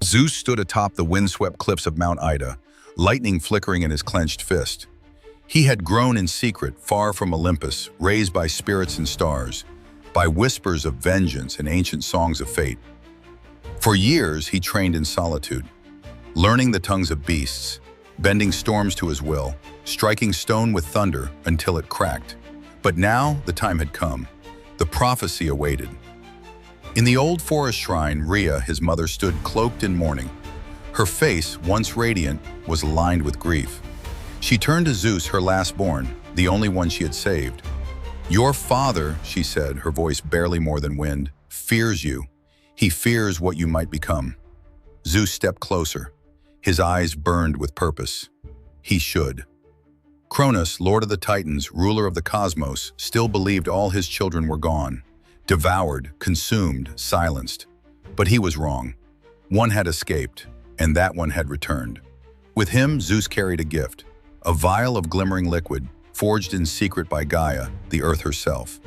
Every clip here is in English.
Zeus stood atop the windswept cliffs of Mount Ida, lightning flickering in his clenched fist. He had grown in secret, far from Olympus, raised by spirits and stars, by whispers of vengeance and ancient songs of fate. For years, he trained in solitude, learning the tongues of beasts, bending storms to his will, striking stone with thunder until it cracked. But now the time had come. The prophecy awaited. In the old forest shrine, Rhea, his mother, stood cloaked in mourning. Her face, once radiant, was lined with grief. She turned to Zeus, her last-born, the only one she had saved. "Your father," she said, her voice barely more than wind, "fears you. He fears what you might become." Zeus stepped closer. His eyes burned with purpose. He should. Cronus, lord of the Titans, ruler of the cosmos, still believed all his children were gone, devoured, consumed, silenced. But he was wrong. One had escaped, and that one had returned. With him, Zeus carried a gift, a vial of glimmering liquid, forged in secret by Gaia, the earth herself.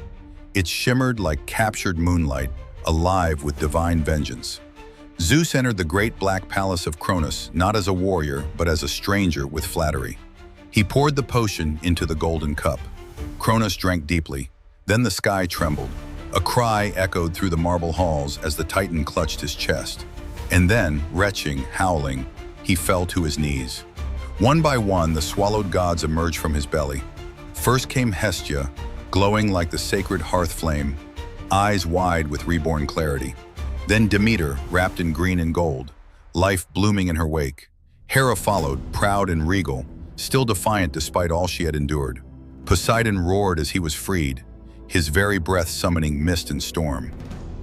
It shimmered like captured moonlight, alive with divine vengeance. Zeus entered the great black palace of Cronus, not as a warrior, but as a stranger with flattery. He poured the potion into the golden cup. Cronus drank deeply. Then the sky trembled. A cry echoed through the marble halls as the Titan clutched his chest. And then, retching, howling, he fell to his knees. One by one, the swallowed gods emerged from his belly. First came Hestia, glowing like the sacred hearth flame, eyes wide with reborn clarity. Then Demeter, wrapped in green and gold, life blooming in her wake. Hera followed, proud and regal, still defiant despite all she had endured. Poseidon roared as he was freed, his very breath summoning mist and storm.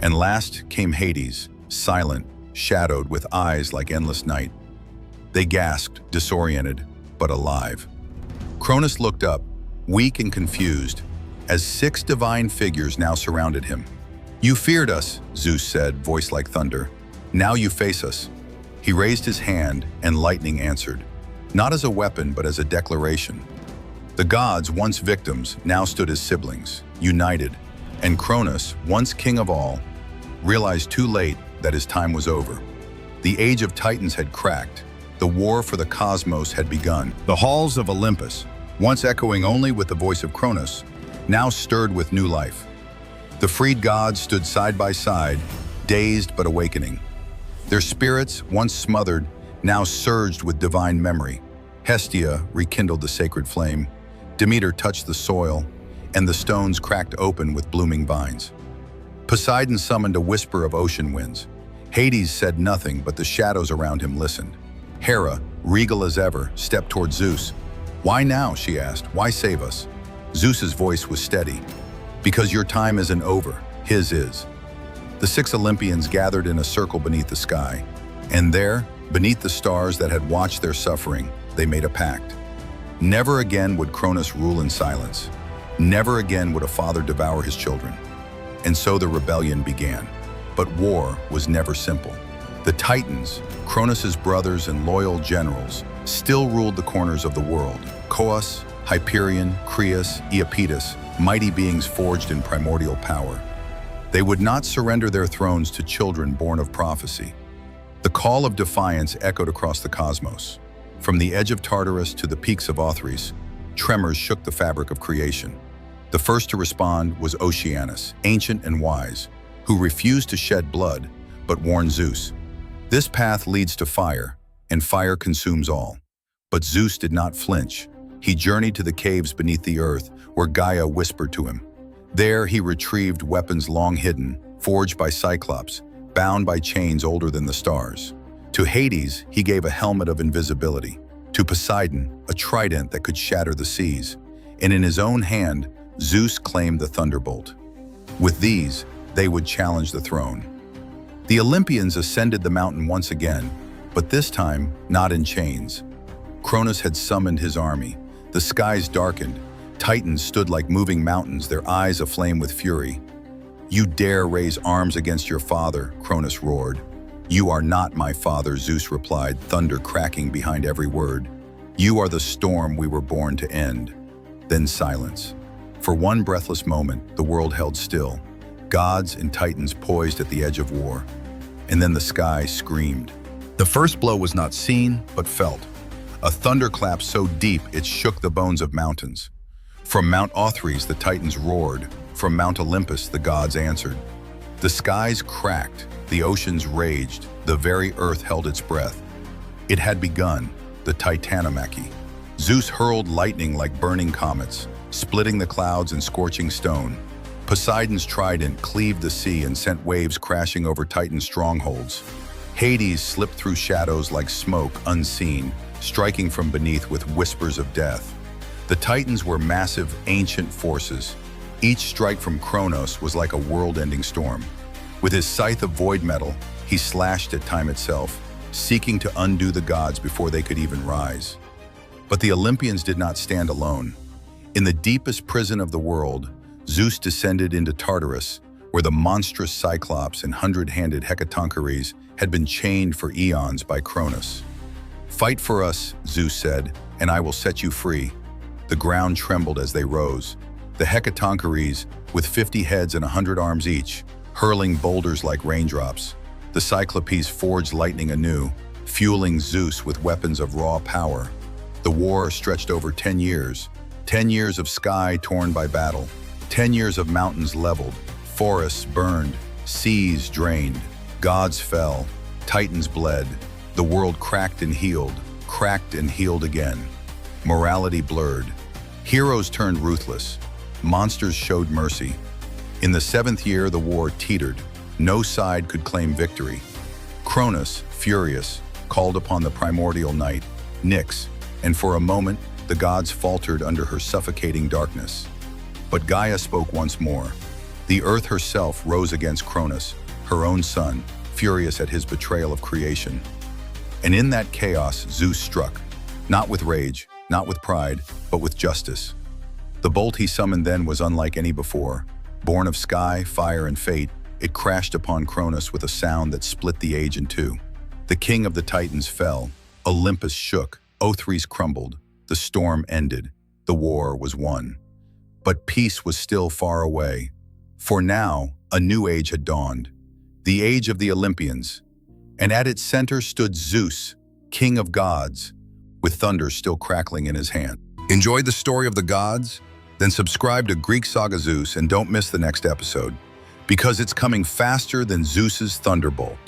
And last came Hades, silent, shadowed with eyes like endless night. They gasped, disoriented, but alive. Cronus looked up, weak and confused, as 6 divine figures now surrounded him. "You feared us," Zeus said, voice like thunder. "Now you face us." He raised his hand, and lightning answered, not as a weapon, but as a declaration. The gods, once victims, now stood as siblings, united, and Cronus, once king of all, realized too late that his time was over. The age of Titans had cracked. The war for the cosmos had begun. The halls of Olympus, once echoing only with the voice of Cronus, now stirred with new life. The freed gods stood side by side, dazed but awakening. Their spirits, once smothered, now surged with divine memory. Hestia rekindled the sacred flame. Demeter touched the soil, and the stones cracked open with blooming vines. Poseidon summoned a whisper of ocean winds. Hades said nothing, but the shadows around him listened. Hera, regal as ever, stepped toward Zeus. "Why now?" she asked. "Why save us?" Zeus's voice was steady. "Because your time isn't over, his is." The 6 Olympians gathered in a circle beneath the sky, and there, beneath the stars that had watched their suffering, they made a pact. Never again would Cronus rule in silence. Never again would a father devour his children. And so the rebellion began. But war was never simple. The Titans, Cronus's brothers and loyal generals, still ruled the corners of the world. Coos, Hyperion, Creus, Iapetus, mighty beings forged in primordial power. They would not surrender their thrones to children born of prophecy. The call of defiance echoed across the cosmos. From the edge of Tartarus to the peaks of Othrys, tremors shook the fabric of creation. The first to respond was Oceanus, ancient and wise, who refused to shed blood, but warned Zeus. "This path leads to fire, and fire consumes all." But Zeus did not flinch. He journeyed to the caves beneath the earth, where Gaia whispered to him. There he retrieved weapons long hidden, forged by Cyclops, bound by chains older than the stars. To Hades, he gave a helmet of invisibility. To Poseidon, a trident that could shatter the seas. And in his own hand, Zeus claimed the thunderbolt. With these, they would challenge the throne. The Olympians ascended the mountain once again, but this time, not in chains. Cronus had summoned his army. The skies darkened. Titans stood like moving mountains, their eyes aflame with fury. "You dare raise arms against your father," Cronus roared. "You are not my father," Zeus replied, thunder cracking behind every word. "You are the storm we were born to end." Then silence. For one breathless moment, the world held still. Gods and Titans poised at the edge of war. And then the sky screamed. The first blow was not seen, but felt. A thunderclap so deep it shook the bones of mountains. From Mount Othrys the Titans roared, from Mount Olympus the gods answered. The skies cracked, the oceans raged, the very earth held its breath. It had begun, the Titanomachy. Zeus hurled lightning like burning comets, splitting the clouds and scorching stone. Poseidon's trident cleaved the sea and sent waves crashing over Titan's strongholds. Hades slipped through shadows like smoke unseen, striking from beneath with whispers of death. The Titans were massive, ancient forces. Each strike from Cronus was like a world-ending storm. With his scythe of void metal, he slashed at time itself, seeking to undo the gods before they could even rise. But the Olympians did not stand alone. In the deepest prison of the world, Zeus descended into Tartarus, where the monstrous Cyclops and hundred-handed Hecatoncheires had been chained for eons by Cronus. "Fight for us," Zeus said, "and I will set you free." The ground trembled as they rose. The Hecatoncheires, with 50 heads and 100 arms each, hurling boulders like raindrops. The Cyclopes forged lightning anew, fueling Zeus with weapons of raw power. The war stretched over 10 years. 10 years of sky torn by battle. 10 years of mountains leveled, forests burned, seas drained. Gods fell, titans bled. The world cracked and healed again. Morality blurred. Heroes turned ruthless. Monsters showed mercy. In the 7th year, the war teetered. No side could claim victory. Cronus, furious, called upon the primordial night, Nyx, and for a moment, the gods faltered under her suffocating darkness. But Gaia spoke once more. The earth herself rose against Cronus, her own son, furious at his betrayal of creation. And in that chaos, Zeus struck, not with rage, not with pride, but with justice. The bolt he summoned then was unlike any before. Born of sky, fire, and fate, it crashed upon Cronus with a sound that split the age in two. The king of the Titans fell, Olympus shook, Othrys crumbled, the storm ended, the war was won. But peace was still far away. For now, a new age had dawned, the age of the Olympians. And at its center stood Zeus, king of gods, with thunder still crackling in his hand. Enjoyed the story of the gods? Then subscribe to Greek Saga Zeus and don't miss the next episode, because it's coming faster than Zeus's thunderbolt.